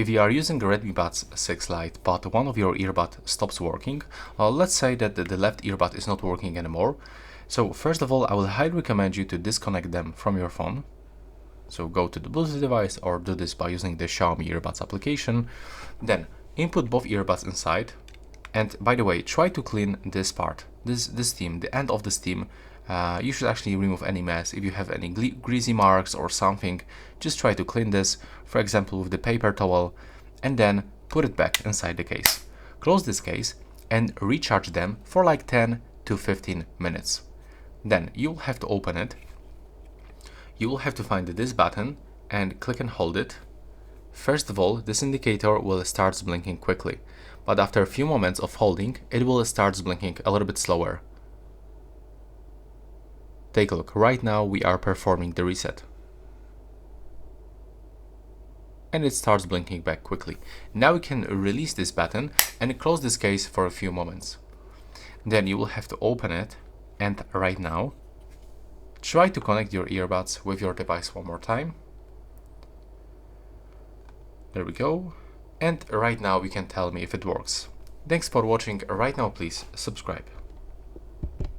if you are using the Redmi Buds 6 Lite but one of your earbud stops working, let's say that the left earbud is not working anymore. So first of all, I will highly recommend you to disconnect them from your phone. So go to the Bluetooth device or do this by using the Xiaomi earbuds application. Then input both earbuds inside. And by the way, try to clean this part, this stem, the end of the stem. You should actually remove any mess. If you have any greasy marks or something, just try to clean this, for example with the paper towel, and then put it back inside the case. Close this case and recharge them for like 10 to 15 minutes. Then you'll have to open it. You will have to find this button and click and hold it. First of all, this indicator will start blinking quickly, but after a few moments of holding, it will start blinking a little bit slower. Take a look, right now we are performing the reset. And it starts blinking back quickly. Now you can release this button and close this case for a few moments. Then you will have to open it, and right now, try to connect your earbuds with your device one more time. There we go. And right now you can tell me if it works. Thanks for watching. Right now please subscribe.